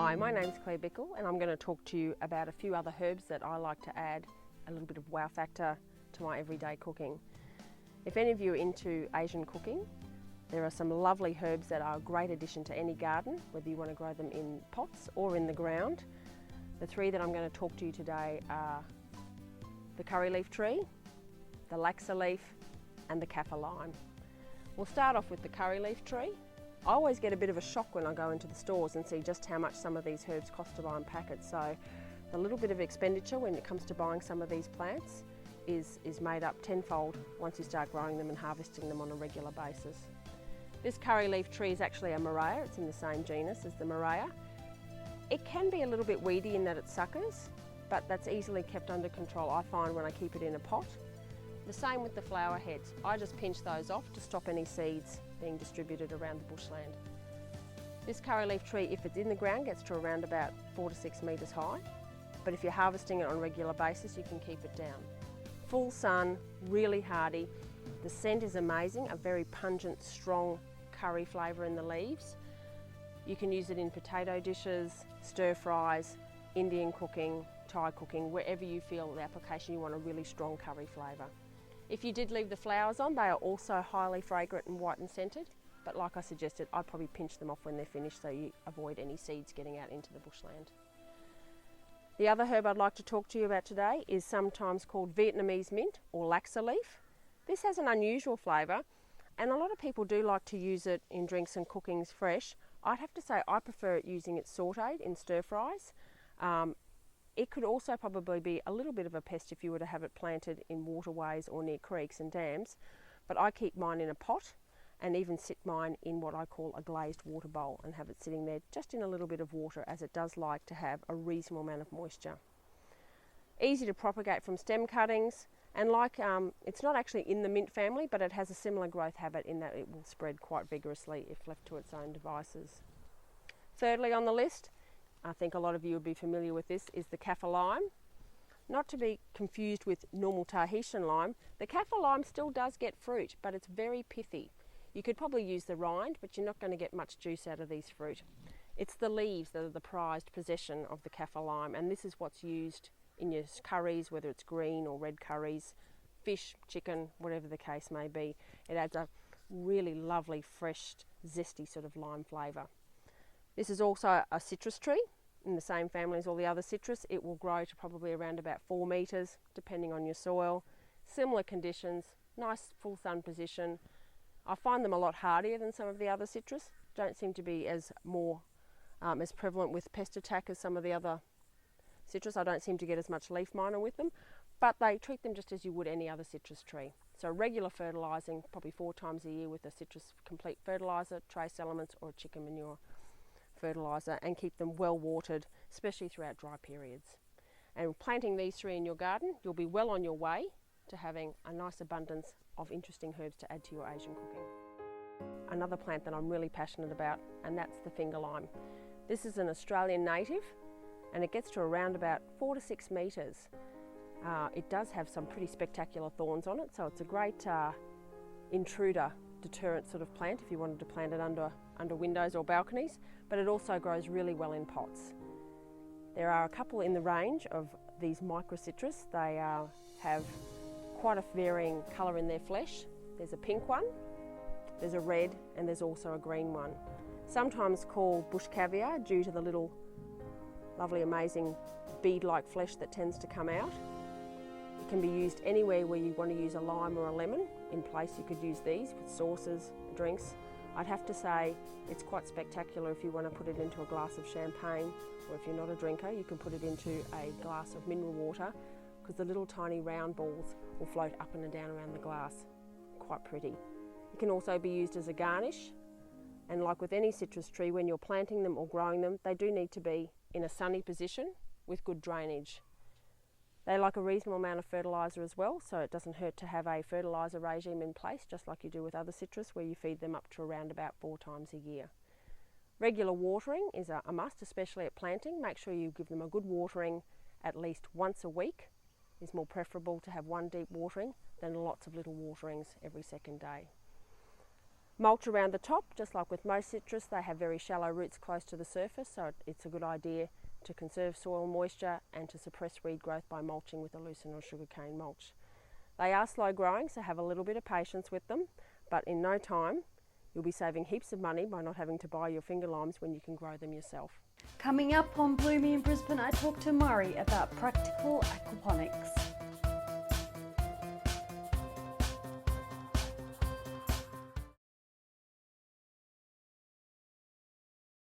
Hi, my name's Bickle and I'm going to talk to you about a few other herbs that I like to add a little bit of wow factor to my everyday cooking. If any of you are into Asian cooking, there are some lovely herbs that are a great addition to any garden, whether you want to grow them in pots or in the ground. The three that I'm going to talk to you today are the curry leaf tree, the laxa leaf and the Kaffir lime. We'll start off with the curry leaf tree. I always get a bit of a shock when I go into the stores and see just how much some of these herbs cost to buy in packets. So a little bit of expenditure when it comes to buying some of these plants is made up tenfold once you start growing them and harvesting them on a regular basis. This curry leaf tree is actually a Murraya. It's in the same genus as the Murraya. It can be a little bit weedy in that it suckers, but that's easily kept under control, I find, when I keep it in a pot. The same with the flower heads. I just pinch those off to stop any seeds being distributed around the bushland. This curry leaf tree, if it's in the ground, gets to around about 4 to 6 metres high, but if you're harvesting it on a regular basis, you can keep it down. Full sun, really hardy. The scent is amazing, a very pungent, strong curry flavour in the leaves. You can use it in potato dishes, stir fries, Indian cooking, Thai cooking, wherever you feel the application you want a really strong curry flavour. If you did leave the flowers on, they are also highly fragrant and white and scented, but like I suggested, I'd probably pinch them off when they're finished so you avoid any seeds getting out into the bushland. The other herb I'd like to talk to you about today is sometimes called Vietnamese mint or laxa leaf. This has an unusual flavour and a lot of people do like to use it in drinks and cookings fresh. I'd have to say I prefer using it sautéed in stir fries. It could also probably be a little bit of a pest if you were to have it planted in waterways or near creeks and dams, but I keep mine in a pot and even sit mine in what I call a glazed water bowl and have it sitting there just in a little bit of water, as it does like to have a reasonable amount of moisture. Easy to propagate from stem cuttings, and it's not actually in the mint family, but it has a similar growth habit in that it will spread quite vigorously if left to its own devices. Thirdly on the list, I think a lot of you would be familiar with this, is the Kaffir lime. Not to be confused with normal Tahitian lime, the Kaffir lime still does get fruit, but it's very pithy. You could probably use the rind, but you're not going to get much juice out of these fruit. It's the leaves that are the prized possession of the Kaffir lime, and this is what's used in your curries, whether it's green or red curries, fish, chicken, whatever the case may be. It adds a really lovely, fresh, zesty sort of lime flavour. This is also a citrus tree in the same family as all the other citrus. It will grow to probably around about 4 metres, depending on your soil. Similar conditions, nice full sun position. I find them a lot hardier than some of the other citrus. Don't seem to be as prevalent with pest attack as some of the other citrus. I don't seem to get as much leaf miner with them, but they treat them just as you would any other citrus tree. So regular fertilising, probably 4 times a year with a citrus complete fertiliser, trace elements or a chicken manure fertiliser, and keep them well watered, especially throughout dry periods. And planting these three in your garden, you'll be well on your way to having a nice abundance of interesting herbs to add to your Asian cooking. Another plant that I'm really passionate about, and that's the finger lime. This is an Australian native and it gets to around about 4 to 6 metres. It does have some pretty spectacular thorns on it, so it's a great intruder deterrent sort of plant if you wanted to plant it under windows or balconies, but it also grows really well in pots. There are a couple in the range of these microcitrus. They have quite a varying colour in their flesh. There's a pink one, there's a red, and there's also a green one. Sometimes called bush caviar due to the little lovely amazing bead-like flesh that tends to come out. It can be used anywhere where you want to use a lime or a lemon. In place you could use these with sauces, drinks. I'd have to say it's quite spectacular if you want to put it into a glass of champagne, or if you're not a drinker you can put it into a glass of mineral water, because the little tiny round balls will float up and down around the glass. Quite pretty. It can also be used as a garnish, and like with any citrus tree, when you're planting them or growing them, they do need to be in a sunny position with good drainage. They like a reasonable amount of fertiliser as well, so it doesn't hurt to have a fertiliser regime in place, just like you do with other citrus, where you feed them up to around about 4 times a year. Regular watering is a must, especially at planting. Make sure you give them a good watering at least once a week. It's more preferable to have one deep watering than lots of little waterings every second day. Mulch around the top, just like with most citrus, they have very shallow roots close to the surface, so it's a good idea to conserve soil moisture and to suppress weed growth by mulching with a lucerne or sugarcane mulch. They are slow growing, so have a little bit of patience with them, but in no time you'll be saving heaps of money by not having to buy your finger limes when you can grow them yourself. Coming up on Bloomy in Brisbane, I talk to Murray about practical aquaponics.